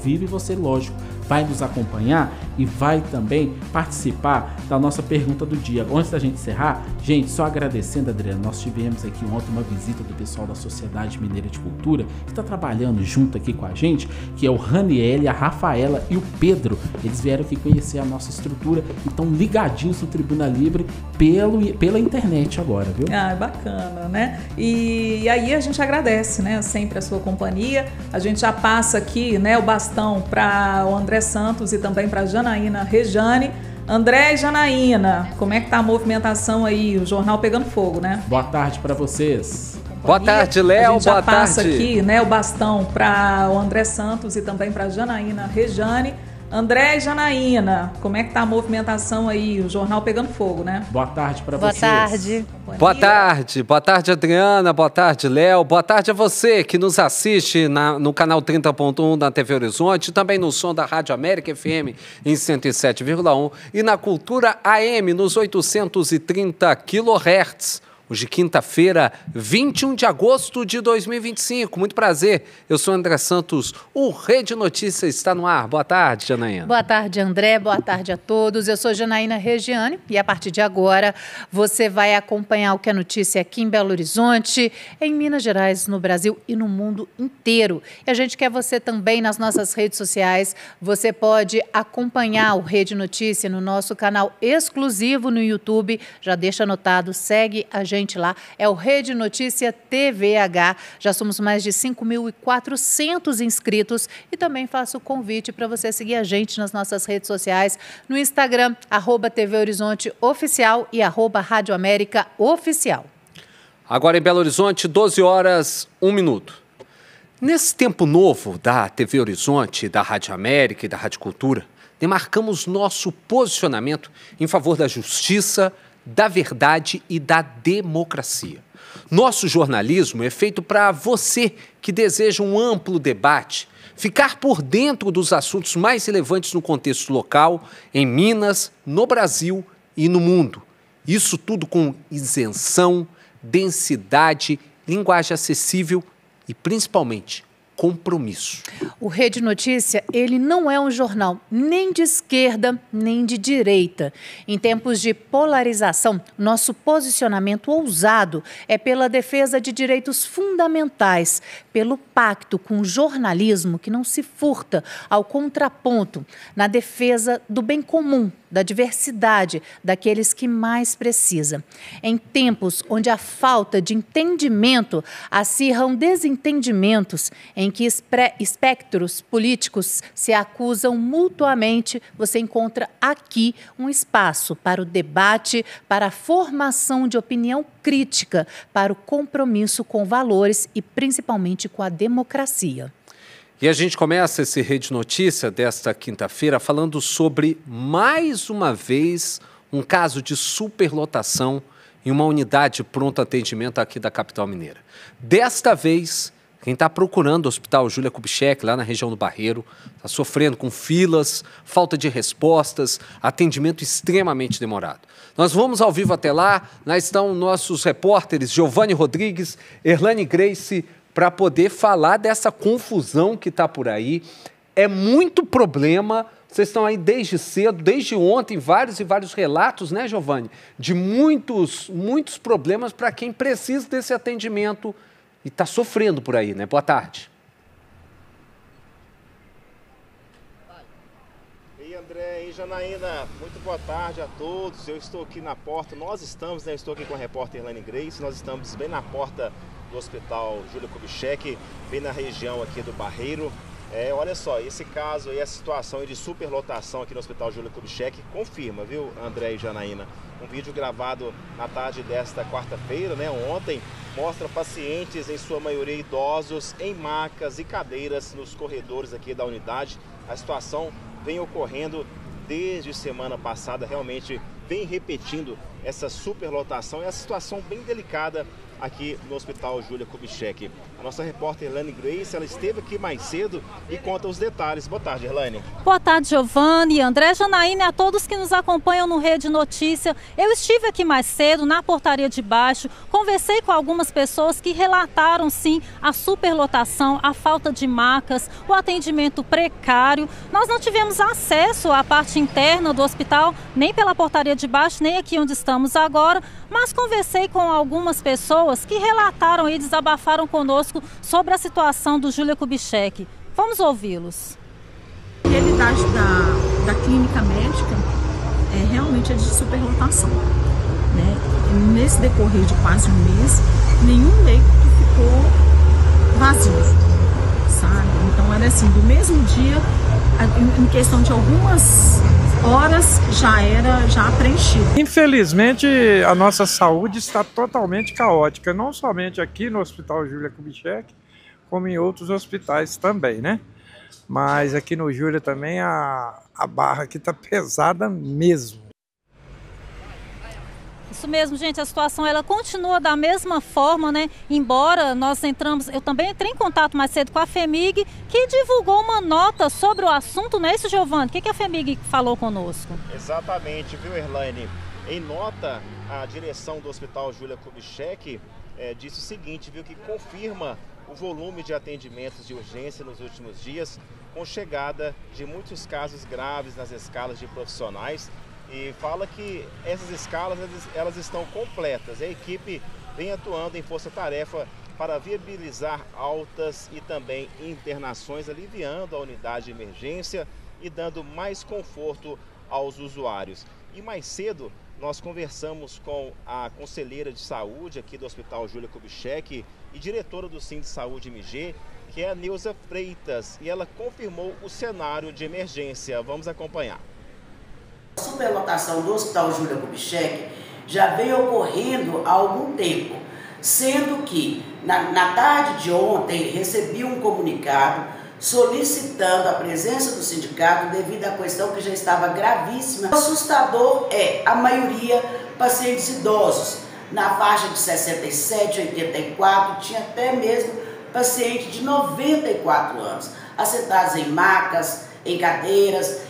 vivo e você, lógico, vai nos acompanhar e vai também participar da nossa pergunta do dia. Antes da gente encerrar, gente, só agradecendo, Adriana, nós tivemos aqui ontem uma visita do pessoal da Sociedade Mineira de Cultura, que está trabalhando junto aqui com a gente, que é o Raniel, a Rafaela e o Pedro. Eles vieram aqui conhecer a nossa estrutura e estão ligadinhos no Tribuna Livre pela internet agora, viu? Ah, bacana, né? E aí a gente agradece, né, sempre a sua companhia. A gente já passa aqui, né, o bastão para o André Santos e também para a Janaína Rejane. André e Janaína, como é que tá a movimentação aí? O jornal pegando fogo, né? Boa tarde para vocês. Boa tarde, Léo. A gente já passa aqui, né, o bastão para o André Santos e também para a Janaína Rejane. André e Janaína, como é que tá a movimentação aí? O jornal pegando fogo, né? Boa tarde para Boa vocês. Tarde. Boa tarde, Adriana, boa tarde, Léo, boa tarde a você que nos assiste no canal 30.1 da TV Horizonte, também no som da Rádio América FM em 107,1 e na Cultura AM nos 830 kHz. Hoje, quinta-feira, 21 de agosto de 2025. Muito prazer, eu sou André Santos, o Rede Notícias está no ar. Boa tarde, Janaína. Boa tarde, André. Boa tarde a todos. Eu sou Janaína Regiane e a partir de agora você vai acompanhar o que é notícia aqui em Belo Horizonte, em Minas Gerais, no Brasil e no mundo inteiro. E a gente quer você também nas nossas redes sociais. Você pode acompanhar o Rede Notícia no nosso canal exclusivo no YouTube. Já deixa anotado, segue a gente lá, é o Rede Notícia TVH, já somos mais de 5.400 inscritos e também faço o convite para você seguir a gente nas nossas redes sociais, no Instagram, @TV Horizonte Oficial e @Rádio América Oficial. Agora em Belo Horizonte, 12 horas, 1 minuto. Nesse tempo novo da TV Horizonte, da Rádio América e da Rádio Cultura, demarcamos nosso posicionamento em favor da justiça, da verdade e da democracia. Nosso jornalismo é feito para você que deseja um amplo debate, ficar por dentro dos assuntos mais relevantes no contexto local, em Minas, no Brasil e no mundo. Isso tudo com isenção, densidade, linguagem acessível e, principalmente, compromisso. O Rede Notícia, ele não é um jornal nem de esquerda, nem de direita. Em tempos de polarização, nosso posicionamento ousado é pela defesa de direitos fundamentais, pelo pacto com o jornalismo que não se furta ao contraponto, na defesa do bem comum, da diversidade, daqueles que mais precisam. Em tempos onde a falta de entendimento acirram desentendimentos, em que espectros políticos se acusam mutuamente, você encontra aqui um espaço para o debate, para a formação de opinião crítica, para o compromisso com valores e principalmente com a democracia. E a gente começa esse Rede Notícia desta quinta-feira falando sobre, mais uma vez, um caso de superlotação em uma unidade de pronto atendimento aqui da capital mineira. Desta vez, quem está procurando o Hospital Júlia Kubitschek, lá na região do Barreiro, está sofrendo com filas, falta de respostas, atendimento extremamente demorado. Nós vamos ao vivo até lá estão nossos repórteres Giovanni Rodrigues, Erlane Grace, para poder falar dessa confusão que está por aí. É muito problema, vocês estão aí desde cedo, desde ontem, vários e vários relatos, né, Giovanni? De muitos problemas para quem precisa desse atendimento e está sofrendo por aí, né? Boa tarde. Ei, André, e Janaína, muito boa tarde a todos. Eu estou aqui na porta, nós estamos, né? Eu estou aqui com a repórter Erlane Grace, nós estamos bem na porta do Hospital Júlia Kubitschek, bem na região aqui do Barreiro. Olha só, esse caso e a situação de superlotação aqui no Hospital Júlia Kubitschek confirma, viu, André e Janaína? Um vídeo gravado na tarde desta quarta-feira, né, ontem, mostra pacientes, em sua maioria idosos, em macas e cadeiras nos corredores aqui da unidade. A situação vem ocorrendo desde semana passada, realmente vem repetindo essa superlotação. É uma situação bem delicada aqui no Hospital Júlia Kubitschek. A nossa repórter Erlane Grace, ela esteve aqui mais cedo e conta os detalhes. Boa tarde, Erlane. Boa tarde, Giovanni, André, Janaína e a todos que nos acompanham no Rede Notícia. Eu estive aqui mais cedo na portaria de baixo, conversei com algumas pessoas que relataram sim a superlotação, a falta de macas, o atendimento precário. Nós não tivemos acesso à parte interna do hospital, nem pela portaria de baixo, nem aqui onde estamos agora, mas conversei com algumas pessoas que relataram e desabafaram conosco sobre a situação do Júlia Kubitschek. Vamos ouvi-los. A realidade da clínica médica realmente é de superlotação, né? Nesse decorrer de quase um mês, nenhum leito ficou vazio, sabe? Então era assim, do mesmo dia, em questão de algumas horas já preenchido. Infelizmente, a nossa saúde está totalmente caótica, não somente aqui no Hospital Júlia Kubitschek, como em outros hospitais também, né? Mas aqui no Júlia também a barra aqui está pesada mesmo. Isso mesmo, gente, a situação ela continua da mesma forma, né? Embora nós eu também entrei em contato mais cedo com a FHEMIG, que divulgou uma nota sobre o assunto, não é isso, Giovanni? O que a FHEMIG falou conosco? Exatamente, viu, Erlane? Em nota, a direção do Hospital Júlia Kubitschek disse o seguinte, viu, que confirma o volume de atendimentos de urgência nos últimos dias, com chegada de muitos casos graves nas escalas de profissionais, e fala que essas escalas elas estão completas. A equipe vem atuando em força-tarefa para viabilizar altas e também internações, aliviando a unidade de emergência e dando mais conforto aos usuários. E mais cedo nós conversamos com a conselheira de saúde aqui do Hospital Júlia Kubitschek e diretora do Sim de Saúde MG, que é a Neuza Freitas, e ela confirmou o cenário de emergência. Vamos acompanhar. A superlotação do Hospital Júlia Kubitschek já vem ocorrendo há algum tempo, sendo que na tarde de ontem recebi um comunicado solicitando a presença do sindicato devido à questão que já estava gravíssima. O assustador é a maioria pacientes idosos, na faixa de 67, 84, tinha até mesmo paciente de 94 anos, assentados em macas, em cadeiras,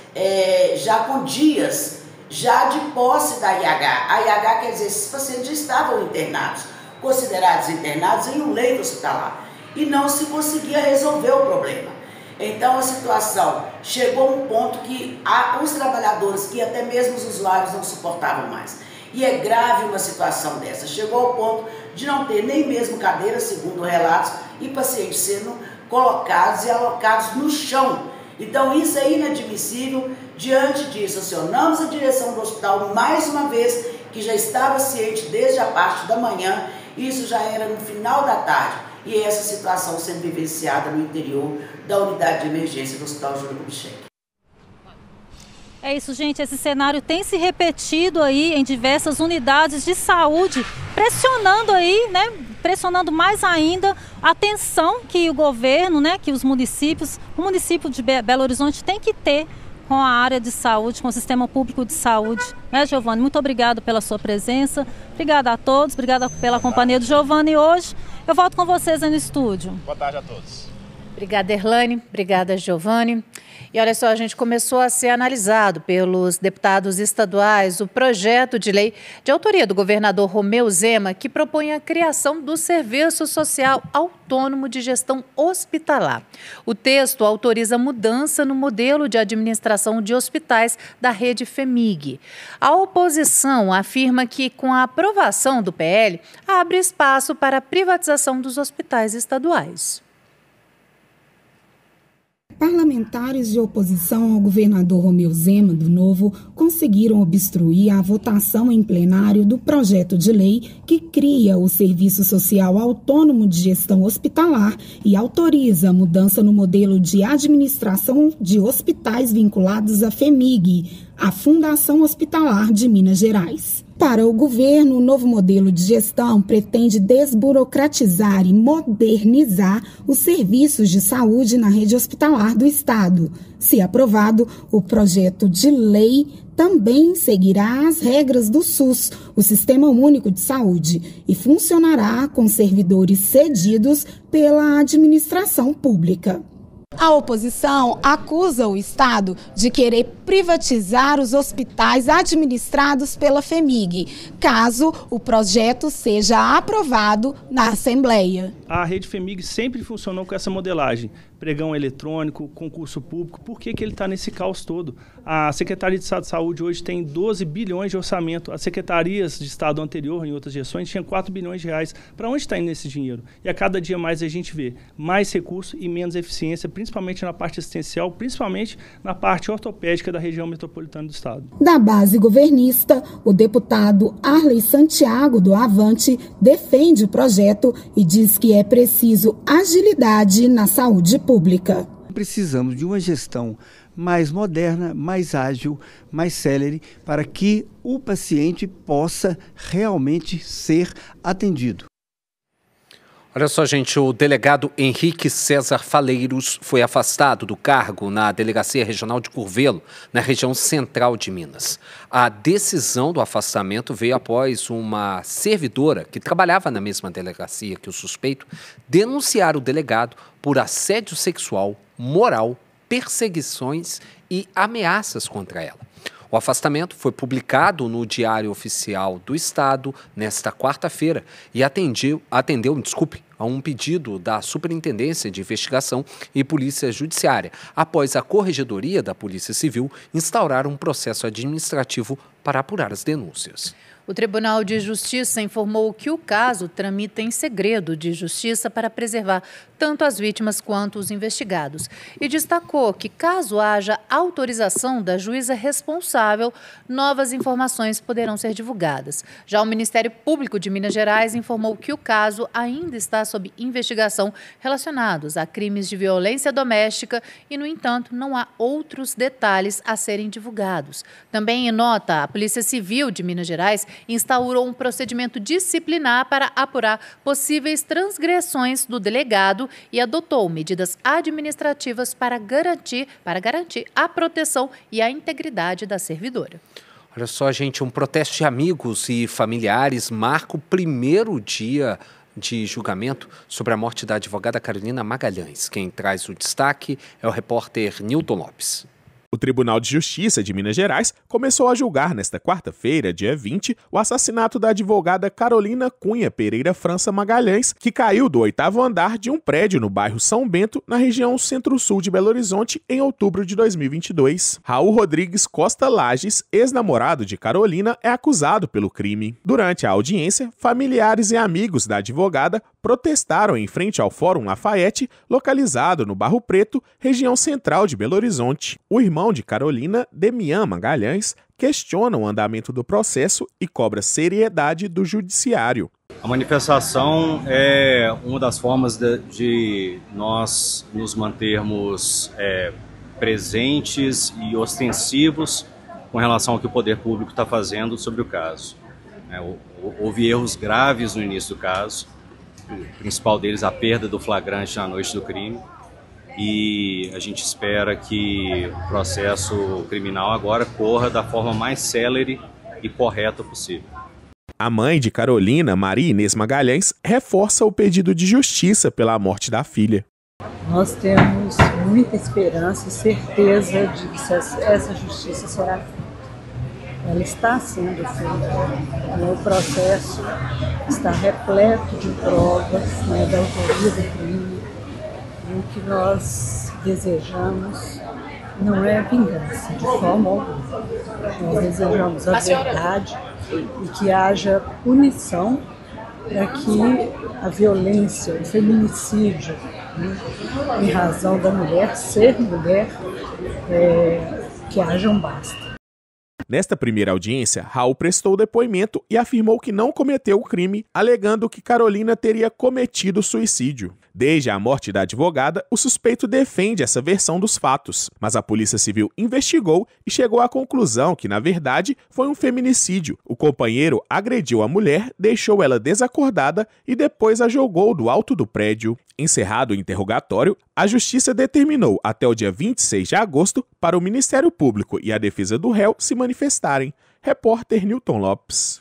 já com dias já de posse da IH. A IH quer dizer, esses pacientes já estavam internados, considerados internados em um leito hospitalar, e não se conseguia resolver o problema. Então a situação chegou a um ponto que os trabalhadores, que até mesmo os usuários não suportavam mais. E é grave uma situação dessa. Chegou ao ponto de não ter nem mesmo cadeira, segundo relatos, e pacientes sendo colocados e alocados no chão. Então isso é inadmissível. Diante disso, acionamos a direção do hospital mais uma vez, que já estava ciente desde a parte da manhã, isso já era no final da tarde, e essa situação sendo vivenciada no interior da unidade de emergência do Hospital Júlia Kubitschek. É isso, gente, esse cenário tem se repetido aí em diversas unidades de saúde, pressionando aí, né, pressionando mais ainda a atenção que o governo, né, que os municípios, o município de Belo Horizonte tem que ter com a área de saúde, com o sistema público de saúde. Né, Giovanni? Muito obrigado pela sua presença, obrigada a todos, obrigada pela companhia do Giovanni hoje. Eu volto com vocês aí no estúdio. Boa tarde a todos. Obrigada, Erlane. Obrigada, Giovanni. E olha só, a gente começou a ser analisado pelos deputados estaduais o projeto de lei de autoria do governador Romeu Zema, que propõe a criação do Serviço Social Autônomo de Gestão Hospitalar. O texto autoriza mudança no modelo de administração de hospitais da rede FHEMIG. A oposição afirma que, com a aprovação do PL, abre espaço para a privatização dos hospitais estaduais. Parlamentares de oposição ao governador Romeu Zema, do Novo, conseguiram obstruir a votação em plenário do projeto de lei que cria o Serviço Social Autônomo de Gestão Hospitalar e autoriza a mudança no modelo de administração de hospitais vinculados à FHEMIG. a Fundação Hospitalar de Minas Gerais. Para o governo, o novo modelo de gestão pretende desburocratizar e modernizar os serviços de saúde na rede hospitalar do Estado. Se aprovado, o projeto de lei também seguirá as regras do SUS, o Sistema Único de Saúde, e funcionará com servidores cedidos pela administração pública. A oposição acusa o Estado de querer privatizar os hospitais administrados pela FHEMIG, caso o projeto seja aprovado na Assembleia. A rede FHEMIG sempre funcionou com essa modelagem, pregão eletrônico, concurso público. Por que ele está nesse caos todo? A Secretaria de Estado de Saúde hoje tem 12 bilhões de orçamento. As secretarias de Estado anterior, em outras gestões, tinham 4 bilhões de reais. Para onde está indo esse dinheiro? E a cada dia mais a gente vê mais recurso e menos eficiência, principalmente na parte assistencial, principalmente na parte ortopédica da região metropolitana do Estado. Da base governista, o deputado Arley Santiago, do Avante, defende o projeto e diz que é preciso agilidade na saúde pública. Precisamos de uma gestão mais moderna, mais ágil, mais célere, para que o paciente possa realmente ser atendido. Olha só, gente, o delegado Henrique César Faleiros foi afastado do cargo na Delegacia Regional de Curvelo, na região central de Minas. A decisão do afastamento veio após uma servidora que trabalhava na mesma delegacia que o suspeito denunciar o delegado por assédio sexual, moral, perseguições e ameaças contra ela. O afastamento foi publicado no Diário Oficial do Estado nesta quarta-feira e atendeu a um pedido da Superintendência de Investigação e Polícia Judiciária, após a Corregedoria da Polícia Civil instaurar um processo administrativo para apurar as denúncias. O Tribunal de Justiça informou que o caso tramita em segredo de justiça para preservar tanto as vítimas quanto os investigados. E destacou que, caso haja autorização da juíza responsável, novas informações poderão ser divulgadas. Já o Ministério Público de Minas Gerais informou que o caso ainda está sob investigação relacionados a crimes de violência doméstica e, no entanto, não há outros detalhes a serem divulgados. Também em nota, a Polícia Civil de Minas Gerais instaurou um procedimento disciplinar para apurar possíveis transgressões do delegado e adotou medidas administrativas para garantir a proteção e a integridade da servidora. Olha só, gente, um protesto de amigos e familiares marca o primeiro dia de julgamento sobre a morte da advogada Carolina Magalhães. Quem traz o destaque é o repórter Nilton Lopes. O Tribunal de Justiça de Minas Gerais começou a julgar nesta quarta-feira, dia 20, o assassinato da advogada Carolina Cunha Pereira França Magalhães, que caiu do 8º andar de um prédio no bairro São Bento, na região centro-sul de Belo Horizonte, em outubro de 2022. Raul Rodrigues Costa Lages, ex-namorado de Carolina, é acusado pelo crime. Durante a audiência, familiares e amigos da advogada protestaram em frente ao Fórum Lafayette, localizado no Barro Preto, região central de Belo Horizonte. O irmão de Carolina, Demian Magalhães, questiona o andamento do processo e cobra seriedade do judiciário. A manifestação é uma das formas de nós nos mantermos presentes e ostensivos com relação ao que o poder público está fazendo sobre o caso. Houve erros graves no início do caso, o principal deles a perda do flagrante na noite do crime. E a gente espera que o processo criminal agora corra da forma mais célere e correta possível. A mãe de Carolina, Maria Inês Magalhães, reforça o pedido de justiça pela morte da filha. Nós temos muita esperança e certeza de que essa justiça será feita. Ela está sendo feita. O processo está repleto de provas da autoria do crime. O que nós desejamos não é vingança, de forma alguma. Nós desejamos a verdade e que haja punição para que a violência, o feminicídio, em razão da mulher ser mulher, que haja um basta. Nesta primeira audiência, Raul prestou depoimento e afirmou que não cometeu o crime, alegando que Carolina teria cometido suicídio. Desde a morte da advogada, o suspeito defende essa versão dos fatos, mas a Polícia Civil investigou e chegou à conclusão que, na verdade, foi um feminicídio. O companheiro agrediu a mulher, deixou ela desacordada e depois a jogou do alto do prédio. Encerrado o interrogatório, a Justiça determinou até o dia 26 de agosto para o Ministério Público e a defesa do réu se manifestarem. Repórter Newton Lopes.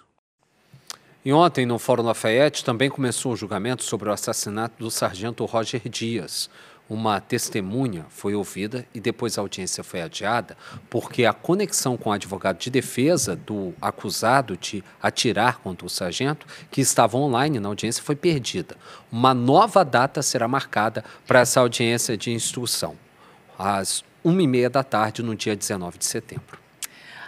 E ontem, no Fórum Lafayette, também começou o julgamento sobre o assassinato do sargento Roger Dias. Uma testemunha foi ouvida e depois a audiência foi adiada porque a conexão com o advogado de defesa do acusado de atirar contra o sargento, que estava online na audiência, foi perdida. Uma nova data será marcada para essa audiência de instrução, às 1h30 da tarde, no dia 19 de setembro.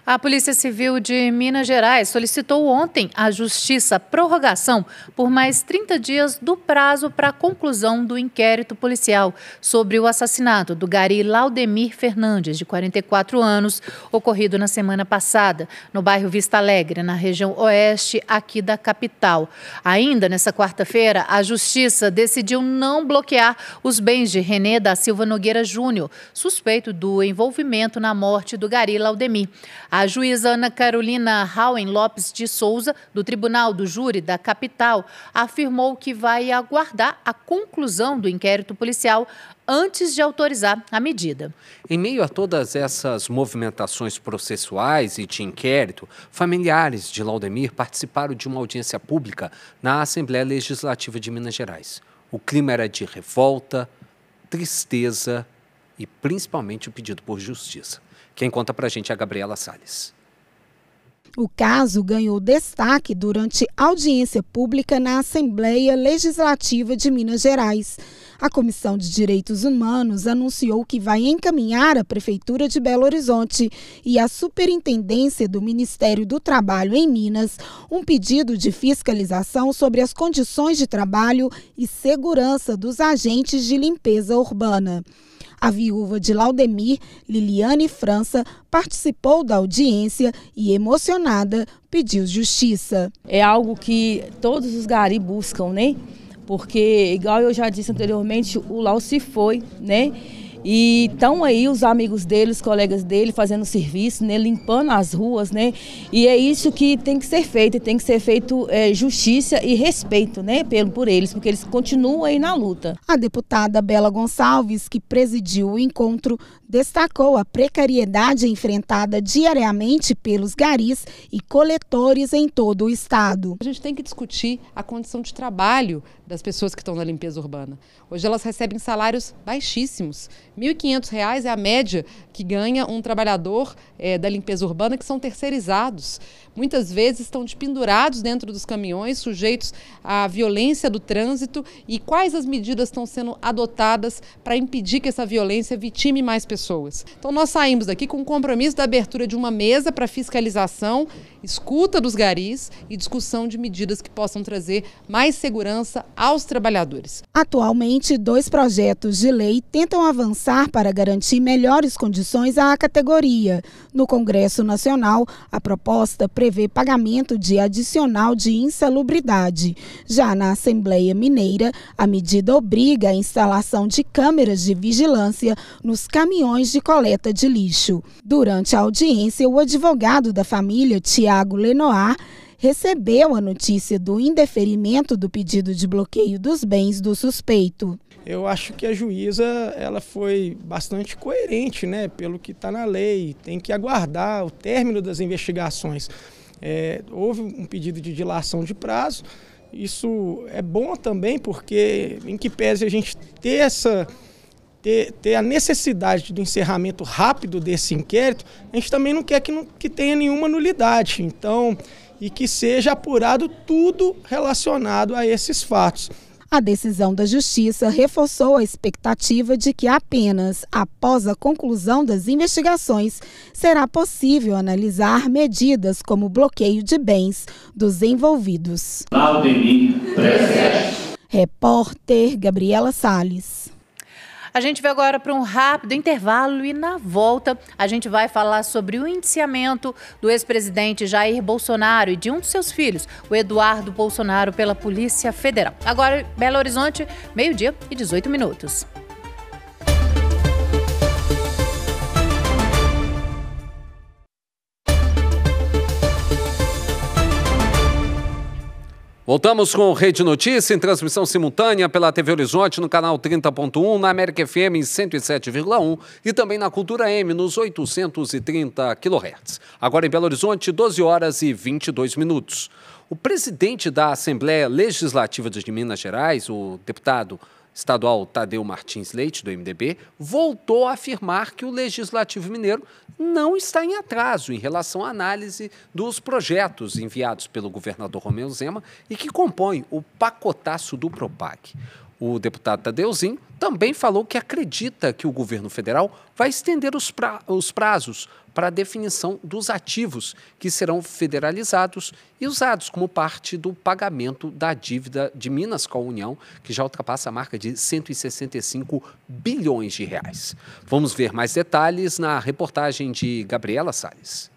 A Polícia Civil de Minas Gerais solicitou ontem à Justiça a prorrogação por mais 30 dias do prazo para a conclusão do inquérito policial sobre o assassinato do gari Laudemir Fernandes, de 44 anos, ocorrido na semana passada, no bairro Vista Alegre, na região oeste aqui da capital. Ainda nessa quarta-feira, a Justiça decidiu não bloquear os bens de René da Silva Nogueira Júnior, suspeito do envolvimento na morte do gari Laudemir. A juíza Ana Carolina Rauen Lopes de Souza, do Tribunal do Júri da capital, afirmou que vai aguardar a conclusão do inquérito policial antes de autorizar a medida. Em meio a todas essas movimentações processuais e de inquérito, familiares de Laudemir participaram de uma audiência pública na Assembleia Legislativa de Minas Gerais. O clima era de revolta, tristeza e principalmente o pedido por justiça. Quem conta pra gente é a Gabriela Salles. O caso ganhou destaque durante audiência pública na Assembleia Legislativa de Minas Gerais. A Comissão de Direitos Humanos anunciou que vai encaminhar à Prefeitura de Belo Horizonte e à Superintendência do Ministério do Trabalho em Minas um pedido de fiscalização sobre as condições de trabalho e segurança dos agentes de limpeza urbana. A viúva de Laudemir, Liliane França, participou da audiência e, emocionada, pediu justiça. É algo que todos os garis buscam, né? Porque, igual eu já disse anteriormente, o Lau se foi, né? E estão aí os amigos dele, os colegas dele fazendo serviço, né, limpando as ruas, né? E é isso que tem que ser feito, e tem que ser feito justiça e respeito, né, por eles, porque eles continuam aí na luta. A deputada Bela Gonçalves, que presidiu o encontro, destacou a precariedade enfrentada diariamente pelos garis e coletores em todo o estado. A gente tem que discutir a condição de trabalho das pessoas que estão na limpeza urbana. Hoje elas recebem salários baixíssimos. R$ 1.500 é a média que ganha um trabalhador da limpeza urbana, que são terceirizados. Muitas vezes estão pendurados dentro dos caminhões, sujeitos à violência do trânsito. E quais as medidas estão sendo adotadas para impedir que essa violência vitime mais pessoas? Então nós saímos daqui com o compromisso da abertura de uma mesa para fiscalização, escuta dos garis e discussão de medidas que possam trazer mais segurança aos trabalhadores. Atualmente, 2 projetos de lei tentam avançar para garantir melhores condições à categoria. No Congresso Nacional, a proposta prevê pagamento de adicional de insalubridade. Já na Assembleia Mineira, a medida obriga a instalação de câmeras de vigilância nos caminhões de coleta de lixo. Durante a audiência, o advogado da família, Tiago Lenoir, recebeu a notícia do indeferimento do pedido de bloqueio dos bens do suspeito. Eu acho que a juíza ela foi bastante coerente, né, pelo que está na lei. Tem que aguardar o término das investigações. Houve um pedido de dilação de prazo. Isso é bom também porque, em que pese a gente ter a necessidade do encerramento rápido desse inquérito, a gente também não quer que tenha nenhuma nulidade. Então, e que seja apurado tudo relacionado a esses fatos. A decisão da Justiça reforçou a expectativa de que apenas após a conclusão das investigações será possível analisar medidas como bloqueio de bens dos envolvidos. Laudemir, presente. Repórter Gabriela Salles. A gente vai agora para um rápido intervalo e na volta a gente vai falar sobre o indiciamento do ex-presidente Jair Bolsonaro e de um de seus filhos, o Eduardo Bolsonaro, pela Polícia Federal. Agora, Belo Horizonte, 12h18. Voltamos com o Rede Notícia, em transmissão simultânea pela TV Horizonte, no canal 30.1, na América FM em 107,1 e também na Cultura M, nos 830 kHz. Agora em Belo Horizonte, 12h22. O presidente da Assembleia Legislativa de Minas Gerais, o deputado estadual Tadeu Martins Leite, do MDB, voltou a afirmar que o Legislativo Mineiro não está em atraso em relação à análise dos projetos enviados pelo governador Romeu Zema e que compõem o pacotaço do Propag. O deputado Tadeuzinho também falou que acredita que o governo federal vai estender os prazos para a definição dos ativos que serão federalizados e usados como parte do pagamento da dívida de Minas com a União, que já ultrapassa a marca de 165 bilhões de reais. Vamos ver mais detalhes na reportagem de Gabriela Salles.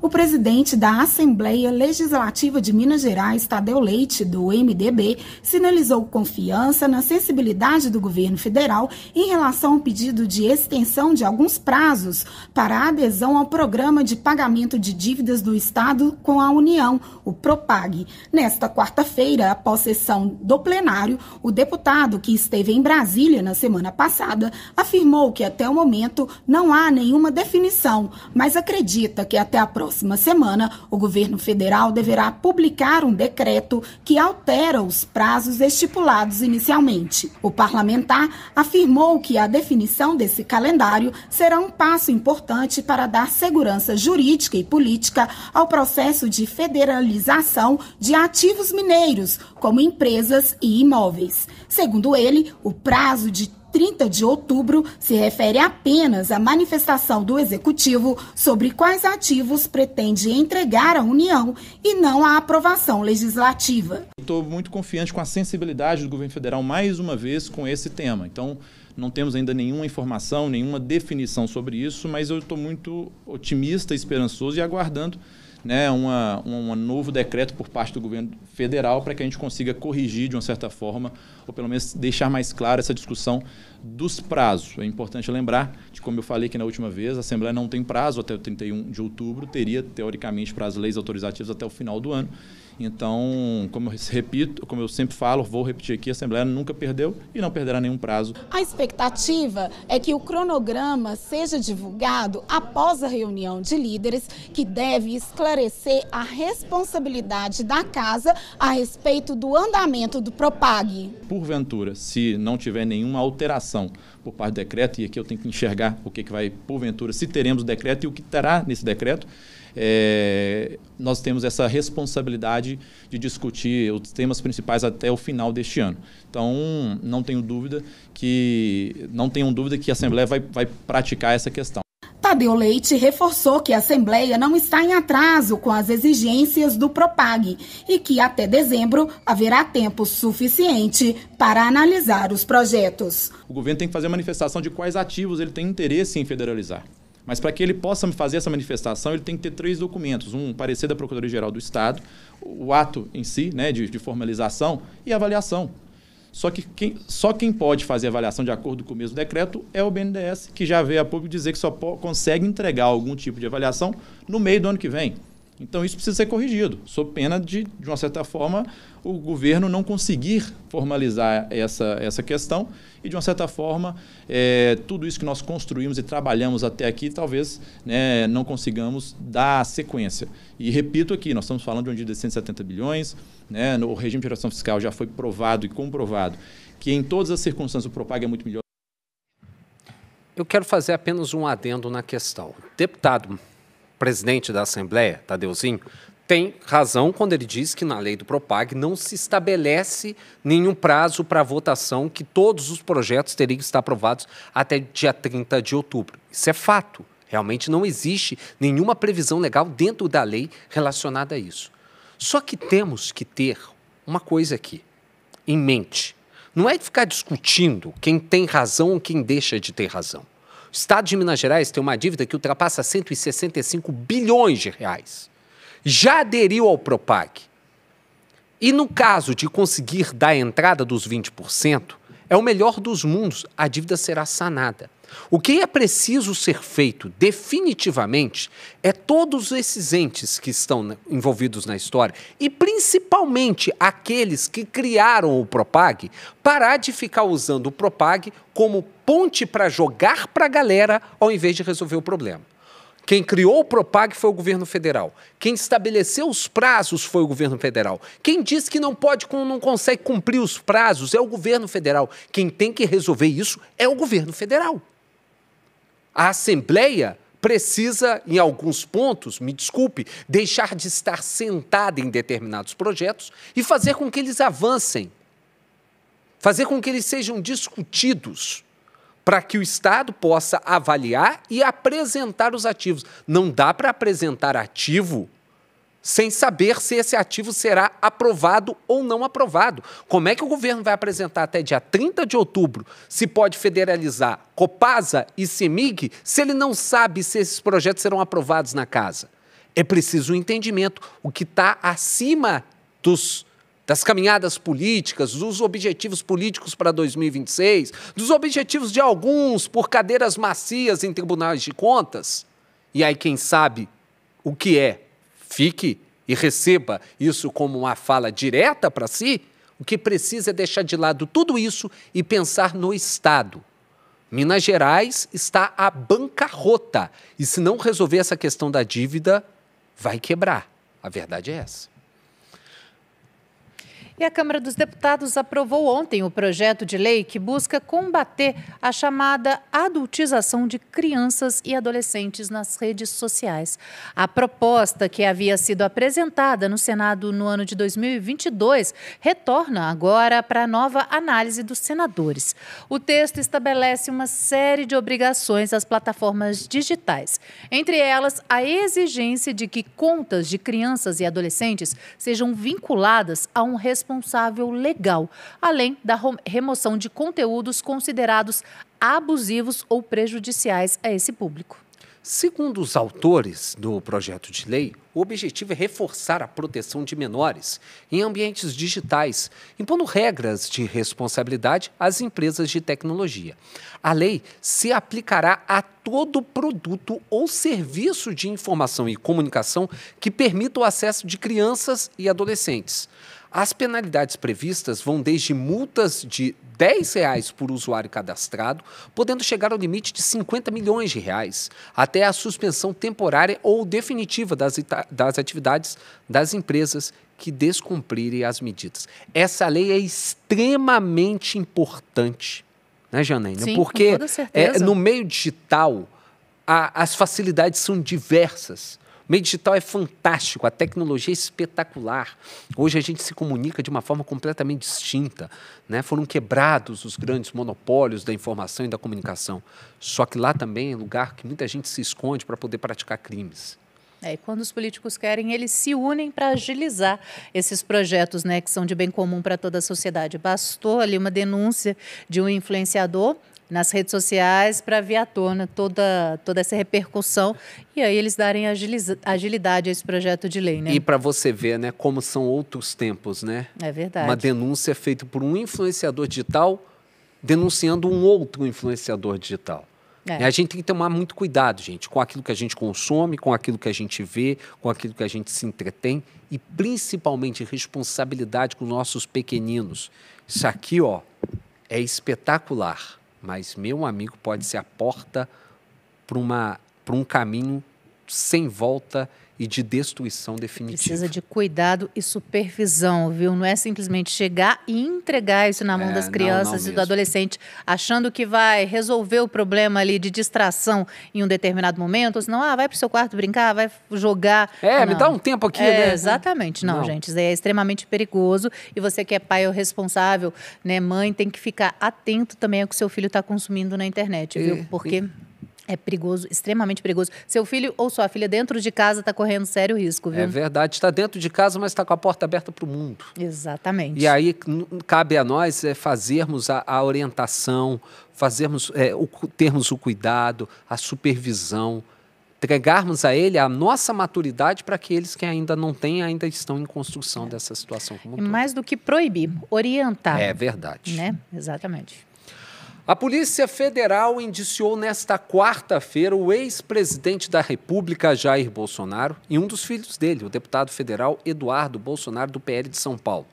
O presidente da Assembleia Legislativa de Minas Gerais, Tadeu Leite, do MDB, sinalizou confiança na sensibilidade do governo federal em relação ao pedido de extensão de alguns prazos para a adesão ao programa de pagamento de dívidas do Estado com a União, o Propag. Nesta quarta-feira, após sessão do plenário, o deputado, que esteve em Brasília na semana passada, afirmou que até o momento não há nenhuma definição, mas acredita que até a próxima semana, o governo federal deverá publicar um decreto que altera os prazos estipulados inicialmente. O parlamentar afirmou que a definição desse calendário será um passo importante para dar segurança jurídica e política ao processo de federalização de ativos mineiros, como empresas e imóveis. Segundo ele, o prazo de 30 de outubro se refere apenas à manifestação do Executivo sobre quais ativos pretende entregar à União e não à aprovação legislativa. Estou muito confiante com a sensibilidade do governo federal, mais uma vez, com esse tema. Então, não temos ainda nenhuma informação, nenhuma definição sobre isso, mas eu estou muito otimista, esperançoso e aguardando, né, um novo decreto por parte do governo federal para que a gente consiga corrigir de uma certa forma, ou pelo menos deixar mais clara essa discussão dos prazos. É importante lembrar de, como eu falei aqui na última vez, a Assembleia não tem prazo até o 31 de outubro, teria, teoricamente, para as leis autorizativas até o final do ano. Então, como eu sempre falo, vou repetir aqui, a Assembleia nunca perdeu e não perderá nenhum prazo. A expectativa é que o cronograma seja divulgado após a reunião de líderes, que deve esclarecer a responsabilidade da Casa a respeito do andamento do Propag. Porventura, se não tiver nenhuma alteração por parte do decreto, e aqui eu tenho que enxergar o que vai, porventura, se teremos decreto e o que terá nesse decreto, nós temos essa responsabilidade de discutir os temas principais até o final deste ano. Então, não tenham dúvida que a Assembleia vai praticar essa questão. Tadeu Leite reforçou que a Assembleia não está em atraso com as exigências do Propag e que até dezembro haverá tempo suficiente para analisar os projetos. O governo tem que fazer a manifestação de quais ativos ele tem interesse em federalizar. Mas para que ele possa fazer essa manifestação, ele tem que ter 3 documentos. Um parecer da Procuradoria-Geral do Estado, o ato em si, né, de formalização e avaliação. Só quem pode fazer a avaliação de acordo com o mesmo decreto é o BNDES, que já veio a público dizer que só consegue entregar algum tipo de avaliação no meio do ano que vem. Então, isso precisa ser corrigido, sob pena de uma certa forma, o governo não conseguir formalizar essa questão e, de uma certa forma, tudo isso que nós construímos e trabalhamos até aqui, talvez, né, não consigamos dar sequência. E repito aqui, nós estamos falando de uma dívida de 170 bilhões, né, no regime de geração fiscal já foi provado e comprovado que, em todas as circunstâncias, o Propag é muito melhor. Eu quero fazer apenas um adendo na questão. Deputado presidente da Assembleia, Tadeuzinho, tem razão quando ele diz que na lei do Propag não se estabelece nenhum prazo para votação, que todos os projetos teriam que estar aprovados até dia 30 de outubro. Isso é fato. Realmente não existe nenhuma previsão legal dentro da lei relacionada a isso. Só que temos que ter uma coisa aqui em mente. não é de ficar discutindo quem tem razão ou quem deixa de ter razão. O Estado de Minas Gerais tem uma dívida que ultrapassa 165 bilhões de reais. Já aderiu ao Propag. E no caso de conseguir dar a entrada dos 20%, é o melhor dos mundos, a dívida será sanada. O que é preciso ser feito definitivamente é todos esses entes que estão envolvidos na história e principalmente aqueles que criaram o Propag parar de ficar usando o Propag como ponte para jogar para a galera ao invés de resolver o problema. Quem criou o Propag foi o governo federal. Quem estabeleceu os prazos foi o governo federal. Quem disse que não consegue cumprir os prazos é o governo federal. Quem tem que resolver isso é o governo federal. A Assembleia precisa, em alguns pontos, me desculpe, deixar de estar sentada em determinados projetos e fazer com que eles avancem, fazer com que eles sejam discutidos, para que o Estado possa avaliar e apresentar os ativos. Não dá para apresentar ativo sem saber se esse ativo será aprovado ou não aprovado. Como é que o governo vai apresentar até dia 30 de outubro se pode federalizar Copasa e CEMIG se ele não sabe se esses projetos serão aprovados na casa? É preciso um entendimento. O que está acima das caminhadas políticas, dos objetivos políticos para 2026, dos objetivos de alguns por cadeiras macias em tribunais de contas. E aí, quem sabe o que fique e receba isso como uma fala direta para si, o que precisa é deixar de lado tudo isso e pensar no Estado. Minas Gerais está à bancarrota e se não resolver essa questão da dívida, vai quebrar. A verdade é essa. E a Câmara dos Deputados aprovou ontem o projeto de lei que busca combater a chamada adultização de crianças e adolescentes nas redes sociais. A proposta, que havia sido apresentada no Senado no ano de 2022, retorna agora para a nova análise dos senadores. O texto estabelece uma série de obrigações às plataformas digitais, entre elas a exigência de que contas de crianças e adolescentes sejam vinculadas a um responsável legal, além da remoção de conteúdos considerados abusivos ou prejudiciais a esse público. Segundo os autores do projeto de lei, o objetivo é reforçar a proteção de menores em ambientes digitais, impondo regras de responsabilidade às empresas de tecnologia. A lei se aplicará a todo produto ou serviço de informação e comunicação que permita o acesso de crianças e adolescentes. As penalidades previstas vão desde multas de R$10 por usuário cadastrado, podendo chegar ao limite de R$50 milhões, até a suspensão temporária ou definitiva das atividades das empresas que descumprirem as medidas. Essa lei é extremamente importante, né, Janaína? Sim, porque com toda certeza. No meio digital as facilidades são diversas. O meio digital é fantástico, a tecnologia é espetacular. Hoje a gente se comunica de uma forma completamente distinta, né? Foram quebrados os grandes monopólios da informação e da comunicação. Só que lá também é lugar que muita gente se esconde para poder praticar crimes. E quando os políticos querem, eles se unem para agilizar esses projetos, né, que são de bem comum para toda a sociedade. Bastou ali uma denúncia de um influenciador nas redes sociais para vir à tona toda essa repercussão e aí eles darem agilidade a esse projeto de lei, né? E para você ver, né, como são outros tempos, né? É verdade. Uma denúncia feita por um influenciador digital denunciando um outro influenciador digital. A gente tem que tomar muito cuidado, gente, com aquilo que a gente consome, com aquilo que a gente vê, com aquilo que a gente se entretém e principalmente responsabilidade com os nossos pequeninos. Isso aqui, ó, é espetacular. Mas, meu amigo, pode ser a porta para um caminho sem volta e de destruição definitiva. Precisa de cuidado e supervisão, viu? Não é simplesmente chegar e entregar isso na mão das crianças e do adolescente, achando que vai resolver o problema ali de distração em um determinado momento, ou senão, vai para o seu quarto brincar, vai jogar. Me dá um tempo aqui, né? Exatamente. Não, gente, isso é extremamente perigoso e você que é pai ou responsável, né, mãe, tem que ficar atento também ao que seu filho está consumindo na internet, viu? Porque É perigoso, extremamente perigoso. Seu filho ou sua filha dentro de casa está correndo sério risco, viu? É verdade, está dentro de casa, mas está com a porta aberta para o mundo. Exatamente. E aí cabe a nós fazermos a orientação, termos o cuidado, a supervisão, entregarmos a ele a nossa maturidade para aqueles que ainda não têm, ainda estão em construção dessa situação como E mais do que proibir, orientar. É verdade. Né? Exatamente. A Polícia Federal indiciou nesta quarta-feira o ex-presidente da República, Jair Bolsonaro, e um dos filhos dele, o deputado federal Eduardo Bolsonaro, do PL de São Paulo,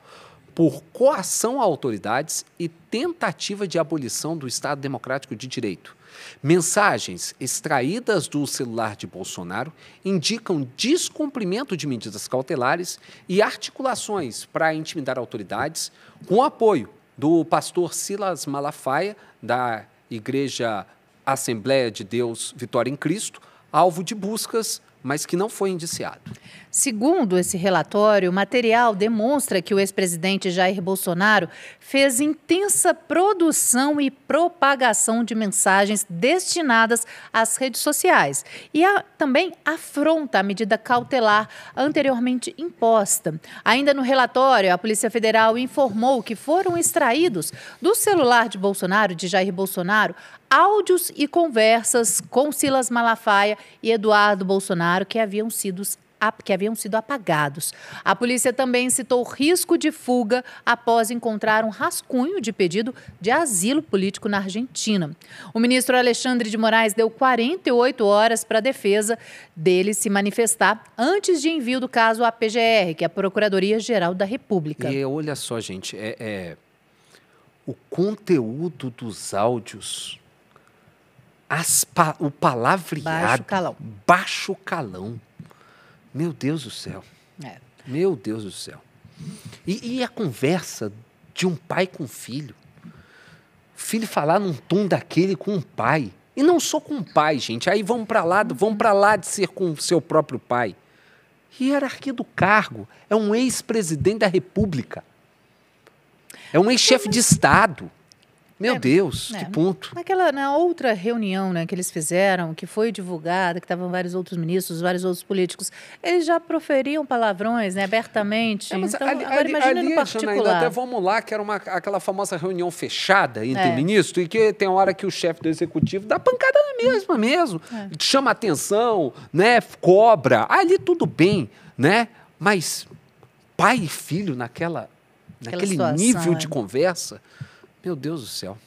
por coação a autoridades e tentativa de abolição do Estado Democrático de Direito. Mensagens extraídas do celular de Bolsonaro indicam descumprimento de medidas cautelares e articulações para intimidar autoridades, com apoio do pastor Silas Malafaia, da Igreja Assembleia de Deus Vitória em Cristo, alvo de buscas, mas que não foi indiciado. Segundo esse relatório, o material demonstra que o ex-presidente Jair Bolsonaro fez intensa produção e propagação de mensagens destinadas às redes sociais e também afronta a medida cautelar anteriormente imposta. Ainda no relatório, a Polícia Federal informou que foram extraídos do celular de Bolsonaro, de Jair Bolsonaro, áudios e conversas com Silas Malafaia e Eduardo Bolsonaro que haviam sido apagados. A polícia também citou risco de fuga após encontrar um rascunho de pedido de asilo político na Argentina. O ministro Alexandre de Moraes deu 48 horas para a defesa dele se manifestar antes de envio do caso à PGR, que é a Procuradoria-Geral da República. E olha só, gente, o conteúdo dos áudios, o palavreado, baixo calão. Meu Deus do céu. Meu Deus do céu. E a conversa de um pai com filho? O filho falar num tom daquele com um pai. E não só com o pai, gente. Aí vamos para lá de ser com o seu próprio pai. Hierarquia do cargo. É um ex-presidente da República. É um ex-chefe de Estado. Meu Deus, que ponto. Na outra reunião, né, que eles fizeram, que foi divulgada, que estavam vários outros ministros, vários outros políticos, eles já proferiam palavrões, né, abertamente. Então, agora imagina no particular. Janaína, até vamos lá, que era aquela famosa reunião fechada entre ministros, e que tem hora que o chefe do executivo dá pancada na mesma mesmo, chama atenção, né, cobra, ali tudo bem, né, mas pai e filho naquele situação, nível de conversa. Meu Deus do céu.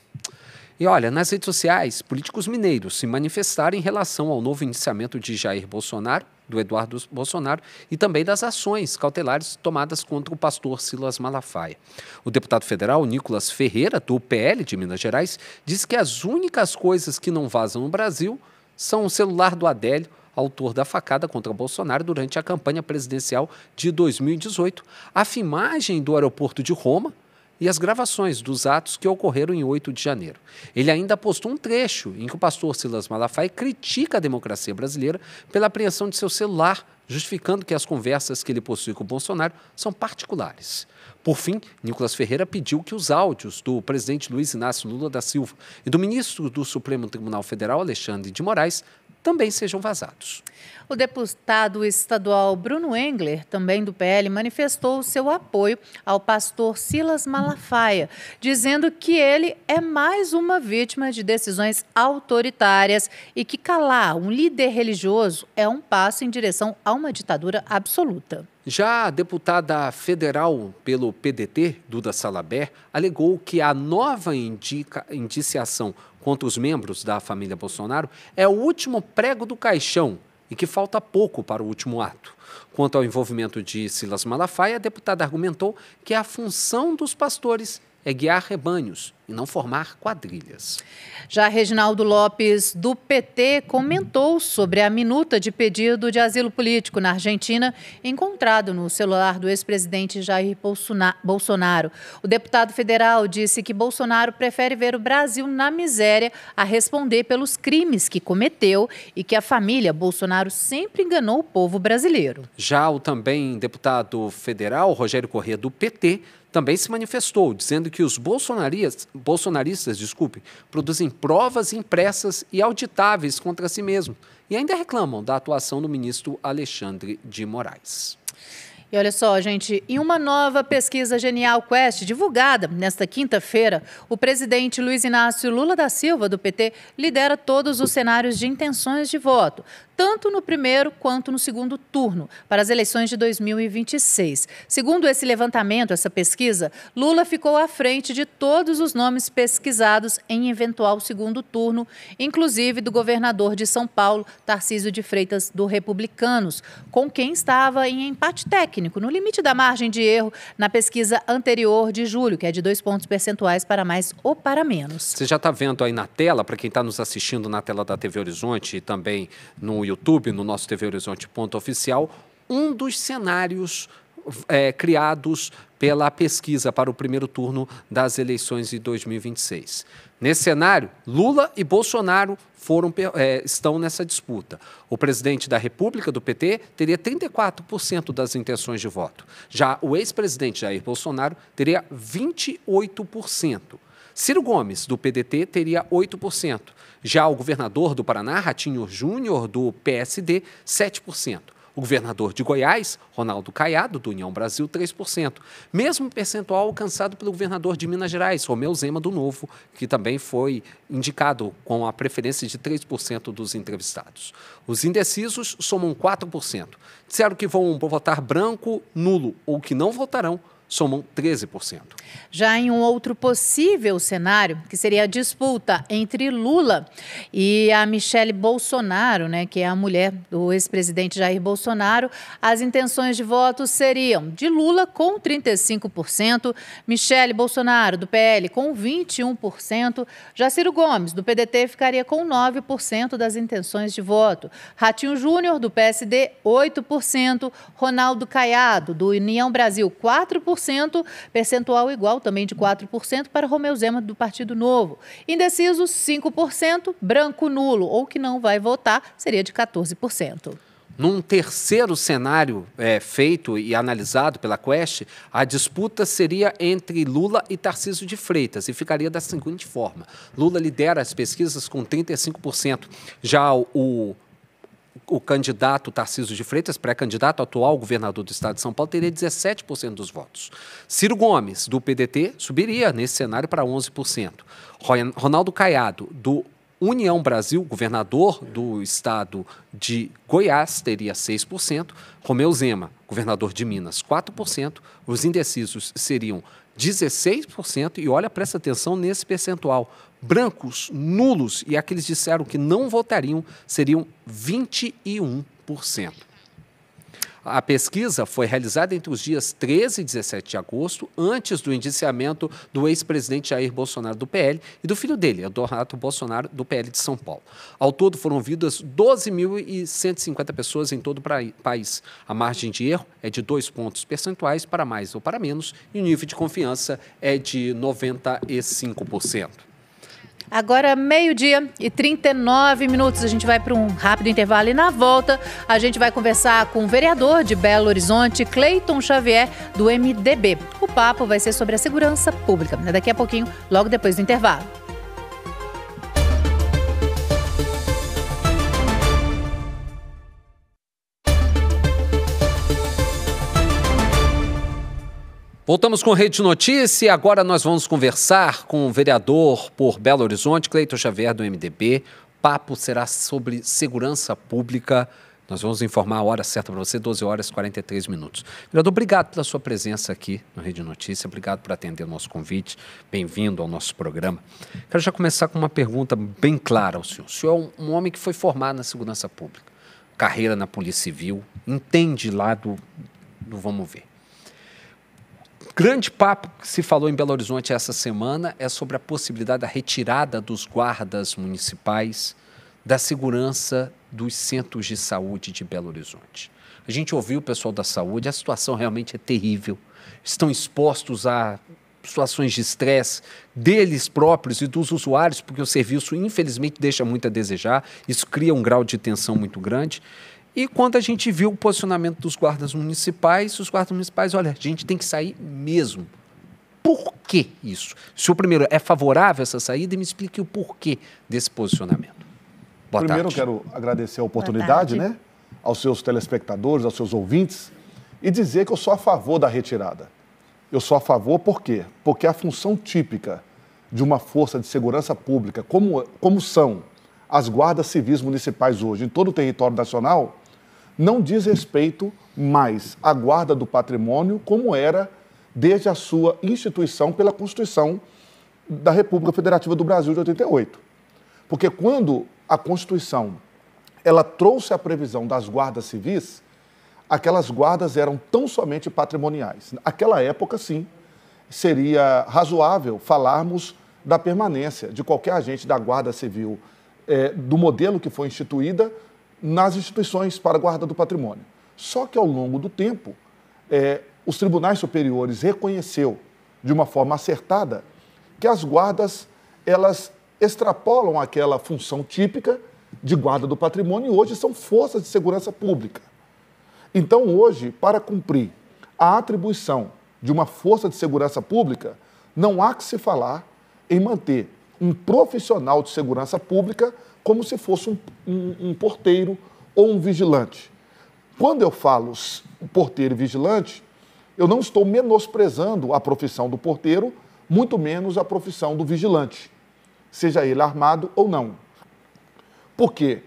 E olha, nas redes sociais, políticos mineiros se manifestaram em relação ao novo indiciamento de Jair Bolsonaro, do Eduardo Bolsonaro, e também das ações cautelares tomadas contra o pastor Silas Malafaia. O deputado federal Nicolas Ferreira, do PL de Minas Gerais, disse que as únicas coisas que não vazam no Brasil são o celular do Adélio, autor da facada contra Bolsonaro durante a campanha presidencial de 2018, a filmagem do aeroporto de Roma, e as gravações dos atos que ocorreram em 8 de janeiro. Ele ainda postou um trecho em que o pastor Silas Malafaia critica a democracia brasileira pela apreensão de seu celular, justificando que as conversas que ele possui com o Bolsonaro são particulares. Por fim, Nicolas Ferreira pediu que os áudios do presidente Luiz Inácio Lula da Silva e do ministro do Supremo Tribunal Federal, Alexandre de Moraes, também sejam vazados. O deputado estadual Bruno Engler, também do PL, manifestou seu apoio ao pastor Silas Malafaia, dizendo que ele é mais uma vítima de decisões autoritárias e que calar um líder religioso é um passo em direção a uma ditadura absoluta. Já a deputada federal pelo PDT, Duda Salabert, alegou que a nova indiciação contra os membros da família Bolsonaro é o último prego do caixão e que falta pouco para o último ato. Quanto ao envolvimento de Silas Malafaia, a deputada argumentou que a função dos pastores é guiar rebanhos e não formar quadrilhas. Já Reginaldo Lopes, do PT, comentou sobre a minuta de pedido de asilo político na Argentina encontrado no celular do ex-presidente Jair Bolsonaro. O deputado federal disse que Bolsonaro prefere ver o Brasil na miséria a responder pelos crimes que cometeu e que a família Bolsonaro sempre enganou o povo brasileiro. Já o também deputado federal Rogério Corrêa, do PT, também se manifestou, dizendo que os bolsonaristas bolsonaristas, produzem provas impressas e auditáveis contra si mesmos e ainda reclamam da atuação do ministro Alexandre de Moraes. E olha só, gente, em uma nova pesquisa Genial Quest, divulgada nesta quinta-feira, o presidente Luiz Inácio Lula da Silva, do PT, lidera todos os cenários de intenções de voto, tanto no primeiro quanto no segundo turno, para as eleições de 2026. Segundo esse levantamento, essa pesquisa, Lula ficou à frente de todos os nomes pesquisados em eventual segundo turno, inclusive do governador de São Paulo, Tarcísio de Freitas, do Republicanos, com quem estava em empate técnico, no limite da margem de erro, na pesquisa anterior de julho, que é de 2 pontos percentuais para mais ou para menos. Você já está vendo aí na tela, para quem está nos assistindo na tela da TV Horizonte e também no YouTube, no nosso TV Horizonte.oficial, um dos cenários criados pela pesquisa para o primeiro turno das eleições de 2026. Nesse cenário, Lula e Bolsonaro estão nessa disputa. O presidente da República, do PT, teria 34% das intenções de voto. Já o ex-presidente Jair Bolsonaro teria 28%. Ciro Gomes, do PDT, teria 8%. Já o governador do Paraná, Ratinho Júnior, do PSD, 7%. O governador de Goiás, Ronaldo Caiado, do União Brasil, 3%. Mesmo percentual alcançado pelo governador de Minas Gerais, Romeu Zema, do Novo, que também foi indicado com a preferência de 3% dos entrevistados. Os indecisos somam 4%. Disseram que vão votar branco, nulo ou que não votarão, somam 13%. Já em um outro possível cenário, que seria a disputa entre Lula e a Michele Bolsonaro, que é a mulher do ex-presidente Jair Bolsonaro, as intenções de voto seriam de Lula com 35%, Michele Bolsonaro, do PL, com 21%, já Ciro Gomes, do PDT, ficaria com 9% das intenções de voto, Ratinho Júnior, do PSD, 8%, Ronaldo Caiado, do União Brasil, 4%, percentual igual também de 4% para Romeu Zema, do Partido Novo. Indecisos, 5%, branco nulo ou que não vai votar, seria de 14%. Num terceiro cenário feito e analisado pela Quest, a disputa seria entre Lula e Tarcísio de Freitas e ficaria da seguinte forma. Lula lidera as pesquisas com 35%. Já o candidato Tarcísio de Freitas, pré-candidato atual governador do estado de São Paulo, teria 17% dos votos. Ciro Gomes, do PDT, subiria nesse cenário para 11%. Ronaldo Caiado, do União Brasil, governador do estado de Goiás, teria 6%. Romeu Zema, governador de Minas, 4%. Os indecisos seriam 16%. E olha, presta atenção nesse percentual. Brancos, nulos e aqueles que disseram que não votariam seriam 21%. A pesquisa foi realizada entre os dias 13 e 17 de agosto, antes do indiciamento do ex-presidente Jair Bolsonaro, do PL, e do filho dele, Eduardo Bolsonaro, do PL de São Paulo. Ao todo, foram ouvidas 12.150 pessoas em todo o país. A margem de erro é de 2 pontos percentuais para mais ou para menos, e o nível de confiança é de 95%. Agora, 12h39, a gente vai para um rápido intervalo e na volta a gente vai conversar com o vereador de Belo Horizonte, Cleiton Xavier, do MDB. O papo vai ser sobre a segurança pública. Daqui a pouquinho, logo depois do intervalo. Voltamos com Rede Notícia e agora nós vamos conversar com o vereador por Belo Horizonte, Cleiton Xavier, do MDB. O papo será sobre segurança pública. Nós vamos informar a hora certa para você, 12h43. Vereador, obrigado pela sua presença aqui no Rede Notícia, obrigado por atender o nosso convite, bem-vindo ao nosso programa. Quero já começar com uma pergunta bem clara ao senhor. O senhor é um homem que foi formado na segurança pública, carreira na Polícia Civil, entende lá do vamos ver. Grande papo que se falou em Belo Horizonte essa semana é sobre a possibilidade da retirada dos guardas municipais da segurança dos centros de saúde de Belo Horizonte. A gente ouviu o pessoal da saúde, a situação realmente é terrível. Estão expostos a situações de estresse deles próprios e dos usuários, porque o serviço, infelizmente, deixa muito a desejar. Isso cria um grau de tensão muito grande. E quando a gente viu o posicionamento dos guardas municipais, os guardas municipais, olha, a gente tem que sair mesmo. Por que isso? O senhor, primeiro, é favorável a essa saída e me explique o porquê desse posicionamento. Boa Primeiro, tarde. eu quero agradecer a oportunidade, né, aos seus telespectadores, aos seus ouvintes, e dizer que eu sou a favor da retirada. Eu sou a favor por quê? Porque a função típica de uma força de segurança pública, como são as guardas civis municipais hoje em todo o território nacional, não diz respeito mais à guarda do patrimônio como era desde a sua instituição pela Constituição da República Federativa do Brasil de 88. Porque quando a Constituição ela trouxe a previsão das guardas civis, aquelas guardas eram tão somente patrimoniais. Naquela época, sim, seria razoável falarmos da permanência de qualquer agente da Guarda Civil, do modelo que foi instituída nas instituições para a guarda do patrimônio. Só que, ao longo do tempo, os tribunais superiores reconheceu, de uma forma acertada, que as guardas, elas extrapolam aquela função típica de guarda do patrimônio e hoje são forças de segurança pública. Então, hoje, para cumprir a atribuição de uma força de segurança pública, não há que se falar em manter um profissional de segurança pública como se fosse um porteiro ou um vigilante. Quando eu falo porteiro e vigilante, eu não estou menosprezando a profissão do porteiro, muito menos a profissão do vigilante, seja ele armado ou não. Porque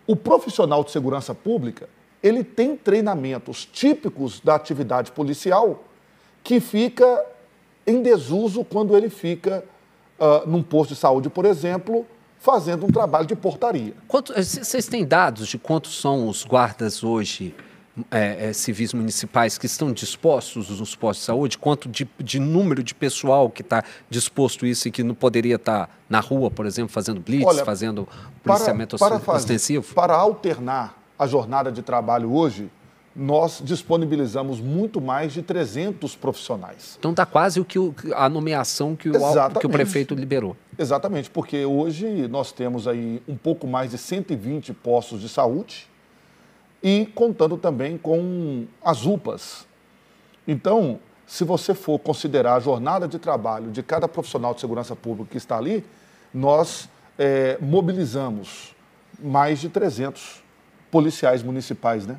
o profissional de segurança pública, ele tem treinamentos típicos da atividade policial que fica em desuso quando ele fica num posto de saúde, por exemplo, fazendo um trabalho de portaria. Vocês têm dados de quantos são os guardas hoje civis municipais que estão dispostos nos postos de saúde? Quanto de número de pessoal que está disposto a isso e que não poderia estar na rua, por exemplo, fazendo blitz, fazendo policiamento ostensivo? Para alternar a jornada de trabalho hoje, nós disponibilizamos muito mais de 300 profissionais. Então está quase a nomeação que o prefeito liberou. Exatamente, porque hoje nós temos aí um pouco mais de 120 postos de saúde e contando também com as UPAs. Então, se você for considerar a jornada de trabalho de cada profissional de segurança pública que está ali, nós mobilizamos mais de 300 policiais municipais, né,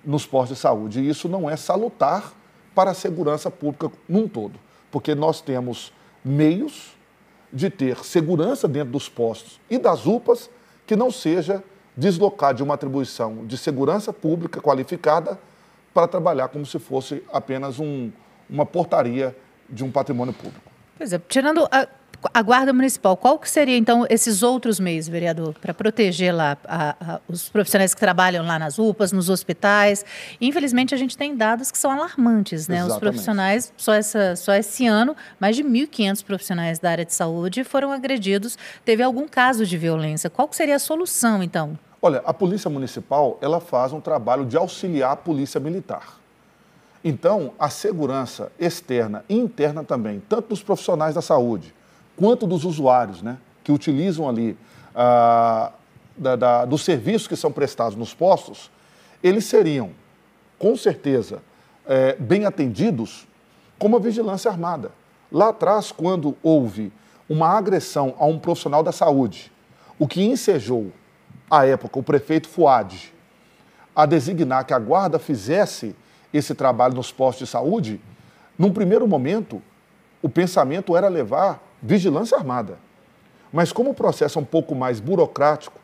nos postos de saúde. E isso não é salutar para a segurança pública num todo, porque nós temos meios de ter segurança dentro dos postos e das UPAs que não seja deslocar de uma atribuição de segurança pública qualificada para trabalhar como se fosse apenas uma portaria de um patrimônio público. Pois é, tirando a Guarda Municipal, qual que seria, então, esses outros meios, vereador, para proteger lá os profissionais que trabalham lá nas UPAs, nos hospitais? Infelizmente, a gente tem dados que são alarmantes, né? Exatamente. Os profissionais, só esse ano, mais de 1.500 profissionais da área de saúde foram agredidos. Teve algum caso de violência. Qual que seria a solução, então? Olha, a Polícia Municipal, ela faz um trabalho de auxiliar a Polícia Militar. Então, a segurança externa e interna também, tanto dos profissionais da saúde, quanto dos usuários, né, que utilizam ali dos serviços que são prestados nos postos, eles seriam, com certeza, bem atendidos como a vigilância armada. Lá atrás, quando houve uma agressão a um profissional da saúde, o que ensejou, à época, o prefeito Fuad a designar que a guarda fizesse esse trabalho nos postos de saúde, num primeiro momento, o pensamento era levar vigilância armada. Mas como o processo é um pouco mais burocrático,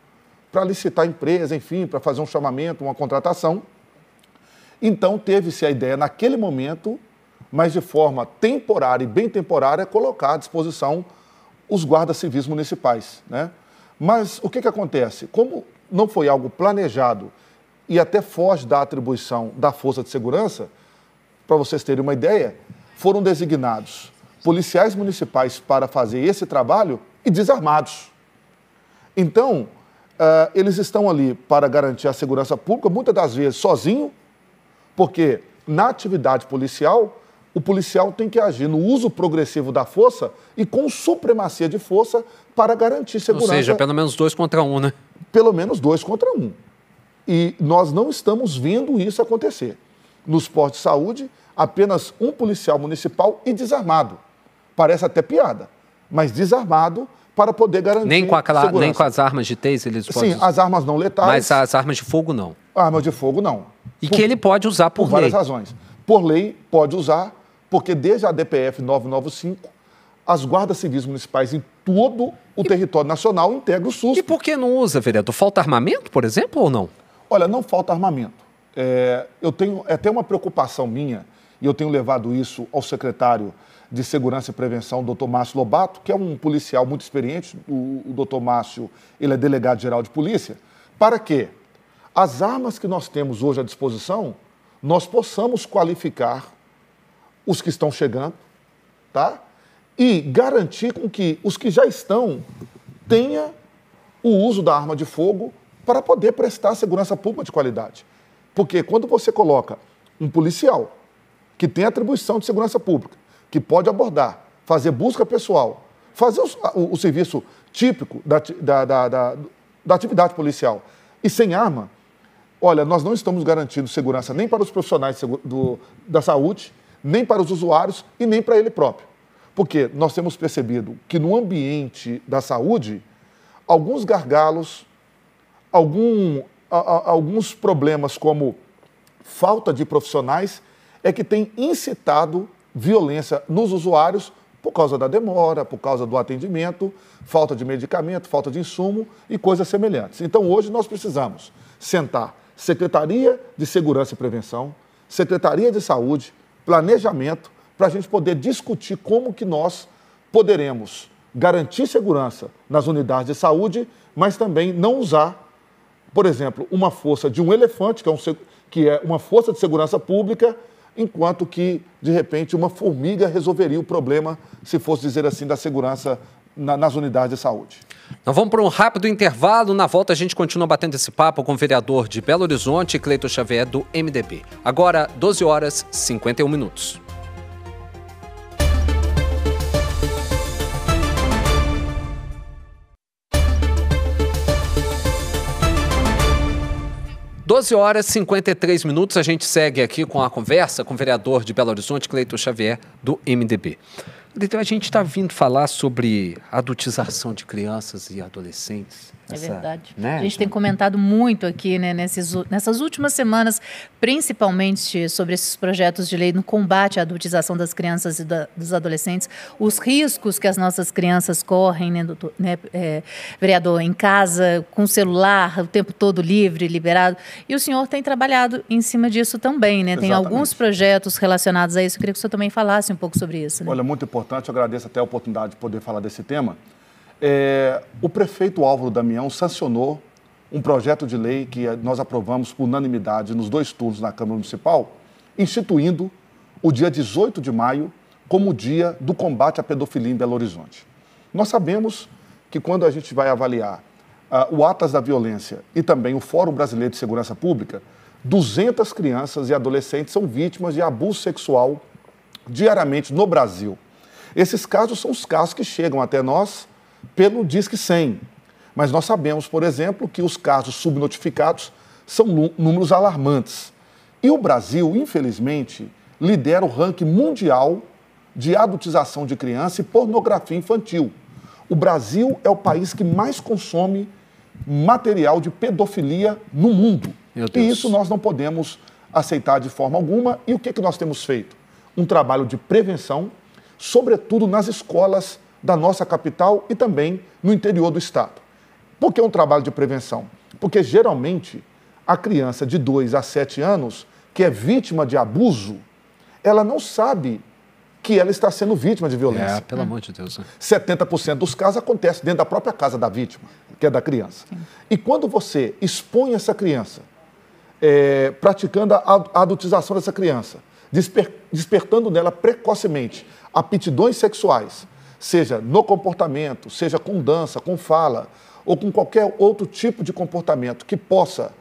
para licitar a empresa, enfim, para fazer um chamamento, uma contratação, então teve-se a ideia, naquele momento, mas de forma temporária e bem temporária, colocar à disposição os guardas civis municipais, né? Mas o que acontece? Como não foi algo planejado e até foge da atribuição da Força de Segurança, para vocês terem uma ideia, foram designados policiais municipais para fazer esse trabalho e desarmados. Então, eles estão ali para garantir a segurança pública, muitas das vezes sozinho, porque na atividade policial, o policial tem que agir no uso progressivo da força e com supremacia de força para garantir segurança. Ou seja, pelo menos 2 contra 1, né? Pelo menos 2 contra 1. E nós não estamos vendo isso acontecer. Nos postos de saúde, apenas um policial municipal e desarmado. Parece até piada, mas desarmado para poder garantir nem com as armas de taser eles podem usar? Sim, as armas não letais. Mas as armas de fogo não. Armas de fogo não. E que ele pode usar por lei. Por várias razões. Por lei, pode usar, porque desde a DPF 995, as guardas civis municipais em todo o território nacional integram o SUSP. E por que não usa, vereador? Falta armamento, por exemplo, ou não? Olha, não falta armamento. Eu tenho até uma preocupação minha, e eu tenho levado isso ao secretário de Segurança e Prevenção, doutor Márcio Lobato, que é um policial muito experiente. O doutor Márcio, ele é delegado-geral de polícia, para que as armas que nós temos hoje à disposição, nós possamos qualificar os que estão chegando, tá? E garantir com que os que já estão tenham o uso da arma de fogo para poder prestar segurança pública de qualidade. Porque quando você coloca um policial que tem atribuição de segurança pública, que pode abordar, fazer busca pessoal, fazer o serviço típico da atividade policial e sem arma, olha, nós não estamos garantindo segurança nem para os profissionais da saúde, nem para os usuários e nem para ele próprio. Porque nós temos percebido que no ambiente da saúde, alguns gargalos, alguns problemas como falta de profissionais é que tem incitado violência nos usuários por causa da demora, por causa do atendimento, falta de medicamento, falta de insumo e coisas semelhantes. Então, hoje nós precisamos sentar Secretaria de Segurança e Prevenção, Secretaria de Saúde, Planejamento, para a gente poder discutir como que nós poderemos garantir segurança nas unidades de saúde, mas também não usar, por exemplo, uma força de um elefante, que é uma força de segurança pública, enquanto que, de repente, uma formiga resolveria o problema, se fosse dizer assim, da segurança nas unidades de saúde. Nós vamos para um rápido intervalo. Na volta a gente continua batendo esse papo com o vereador de Belo Horizonte, Cleiton Xavier, do MDB. Agora, 12 horas e 51 minutos. Doze horas e 53 minutos, a gente segue aqui com a conversa com o vereador de Belo Horizonte, Cleiton Xavier, do MDB. Então, a gente está vindo falar sobre adultização de crianças e adolescentes. É verdade. Né? A gente tem comentado muito aqui, né, nessas últimas semanas, principalmente sobre esses projetos de lei no combate à adultização das crianças e dos adolescentes, os riscos que as nossas crianças correm, né, vereador, em casa, com o celular, o tempo todo livre, liberado. E o senhor tem trabalhado em cima disso também, né? Tem alguns projetos relacionados a isso. Eu queria que o senhor também falasse um pouco sobre isso. Né? Olha, muito importante, eu agradeço até a oportunidade de poder falar desse tema. O prefeito Álvaro Damião sancionou um projeto de lei que nós aprovamos por unanimidade nos 2 turnos na Câmara Municipal, instituindo o dia 18 de maio como o dia do combate à pedofilia em Belo Horizonte. Nós sabemos que quando a gente vai avaliar o Atlas da Violência e também o Fórum Brasileiro de Segurança Pública, 200 crianças e adolescentes são vítimas de abuso sexual diariamente no Brasil. Esses casos são os casos que chegam até nós pelo Disque 100. Mas nós sabemos, por exemplo, que os casos subnotificados são números alarmantes. E o Brasil, infelizmente, lidera o ranking mundial de adultização de criança e pornografia infantil. O Brasil é o país que mais consome material de pedofilia no mundo. E isso nós não podemos aceitar de forma alguma. E o que nós temos feito? Um trabalho de prevenção, sobretudo nas escolas da nossa capital e também no interior do estado. Por que um trabalho de prevenção? Porque, geralmente, a criança de 2 a 7 anos, que é vítima de abuso, ela não sabe que ela está sendo vítima de violência. Pelo amor de Deus. Né? 70% dos casos acontece dentro da própria casa da vítima, que é da criança. Sim. E quando você expõe essa criança, praticando a adultização dessa criança, despertando nela precocemente aptidões sexuais, seja no comportamento, seja com dança, com fala, ou com qualquer outro tipo de comportamento que possa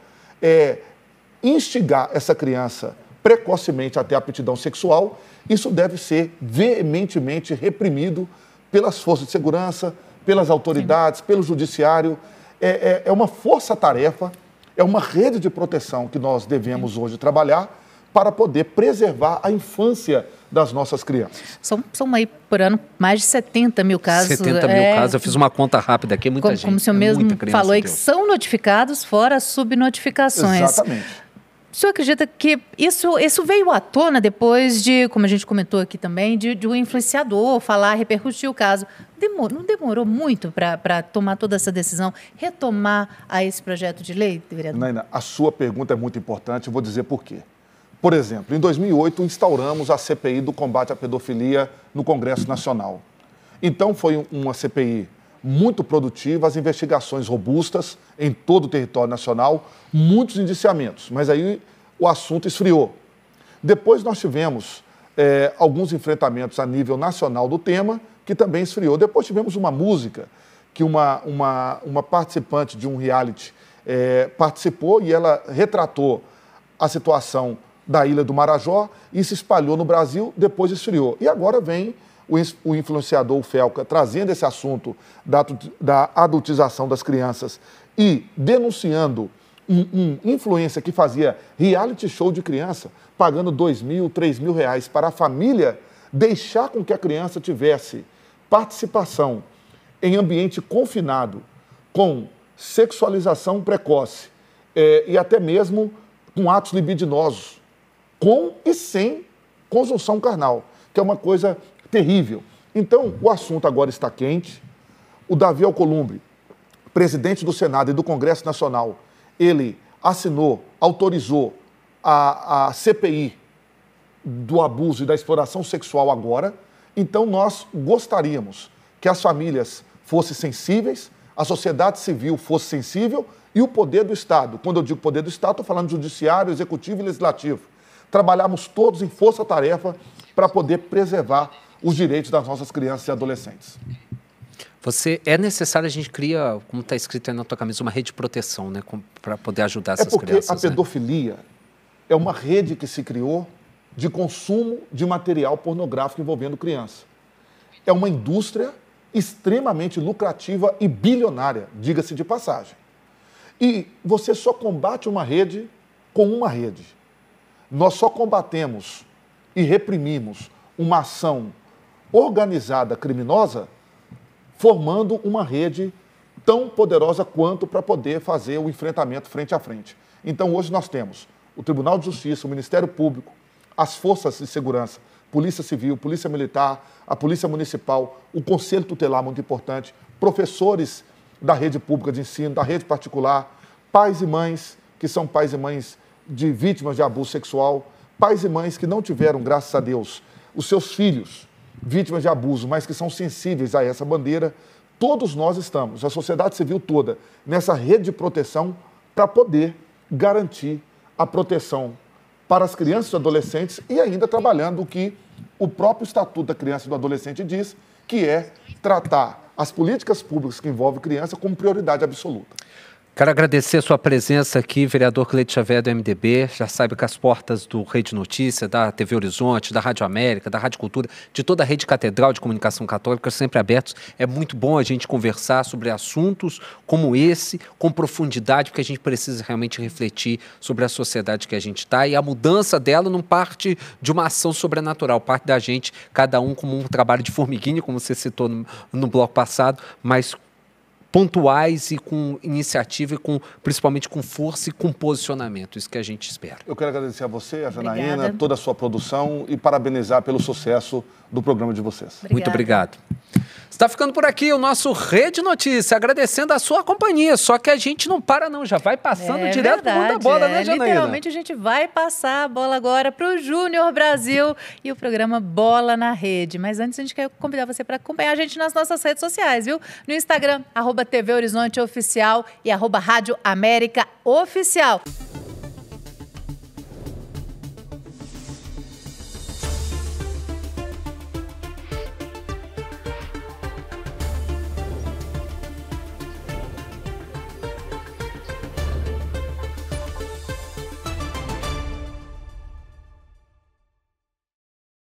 instigar essa criança precocemente até a aptidão sexual, isso deve ser veementemente reprimido pelas forças de segurança, pelas autoridades, pelo judiciário. É uma força-tarefa, é uma rede de proteção que nós devemos hoje trabalhar para poder preservar a infância das nossas crianças. São aí, por ano, mais de 70 mil casos. 70 mil casos, eu fiz uma conta rápida aqui, muita gente. Como o senhor mesmo falou, que são notificados, fora as subnotificações. Exatamente. O senhor acredita que isso veio à tona depois de, como a gente comentou aqui também, de um influenciador falar, repercutir o caso? Não demorou muito para tomar toda essa decisão, retomar a esse projeto de lei, vereador? Naina, a sua pergunta é muito importante, eu vou dizer por quê. Por exemplo, em 2008, instauramos a CPI do combate à pedofilia no Congresso Nacional. Então, foi uma CPI muito produtiva, as investigações robustas em todo o território nacional, muitos indiciamentos, mas aí o assunto esfriou. Depois nós tivemos alguns enfrentamentos a nível nacional do tema, que também esfriou. Depois tivemos uma música que uma participante de um reality participou e ela retratou a situação da Ilha do Marajó e se espalhou no Brasil, depois esfriou. E agora vem o influenciador Felca trazendo esse assunto da adultização das crianças e denunciando um influencer que fazia reality show de criança, pagando R$2.000, R$3.000 para a família deixar com que a criança tivesse participação em ambiente confinado, com sexualização precoce e até mesmo com atos libidinosos, com e sem conjunção carnal, que é uma coisa terrível. Então, o assunto agora está quente. O Davi Alcolumbre, presidente do Senado e do Congresso Nacional, ele assinou, autorizou a CPI do abuso e da exploração sexual agora. Então, nós gostaríamos que as famílias fossem sensíveis, a sociedade civil fosse sensível e o poder do Estado. Quando eu digo poder do Estado, estou falando judiciário, executivo e legislativo. Trabalharmos todos em força-tarefa para poder preservar os direitos das nossas crianças e adolescentes. É necessário a gente criar, como está escrito aí na tua camisa, uma rede de proteção, né, para poder ajudar essas crianças. A pedofilia é uma rede que se criou de consumo de material pornográfico envolvendo criança. É uma indústria extremamente lucrativa e bilionária, diga-se de passagem. E você só combate uma rede com uma rede. Nós só combatemos e reprimimos uma ação organizada criminosa formando uma rede tão poderosa quanto para poder fazer o enfrentamento frente a frente. Então, hoje nós temos o Tribunal de Justiça, o Ministério Público, as forças de segurança, Polícia Civil, Polícia Militar, a Polícia Municipal, o Conselho Tutelar, muito importante, professores da rede pública de ensino, da rede particular, pais e mães, que são pais e mães de vítimas de abuso sexual, pais e mães que não tiveram, graças a Deus, os seus filhos vítimas de abuso, mas que são sensíveis a essa bandeira. Todos nós estamos, a sociedade civil toda, nessa rede de proteção para poder garantir a proteção para as crianças e adolescentes e ainda trabalhando o que o próprio Estatuto da Criança e do Adolescente diz, que é tratar as políticas públicas que envolvem criança como prioridade absoluta. Quero agradecer a sua presença aqui, vereador Cleide Xavier do MDB. Já sabe que as portas do Rede Notícia, da TV Horizonte, da Rádio América, da Rádio Cultura, de toda a Rede Catedral de Comunicação Católica, sempre abertos. É muito bom a gente conversar sobre assuntos como esse, com profundidade, porque a gente precisa realmente refletir sobre a sociedade que a gente está e a mudança dela não parte de uma ação sobrenatural, parte da gente, cada um como um trabalho de formiguinha, como você citou no bloco passado, mas pontuais e com iniciativa e principalmente com força e com posicionamento, isso que a gente espera. Eu quero agradecer a você, a Janaína, toda a sua produção e parabenizar pelo sucesso do programa de vocês. Muito obrigado. Está ficando por aqui o nosso Rede Notícia, agradecendo a sua companhia, só que a gente não para não, já vai passando direto para o mundo da bola, né, Janaína? Literalmente a gente vai passar a bola agora para o Júnior Brasil e o programa Bola na Rede. Mas antes a gente quer convidar você para acompanhar a gente nas nossas redes sociais, viu? No Instagram, @TV Horizonte Oficial e @Rádio América Oficial.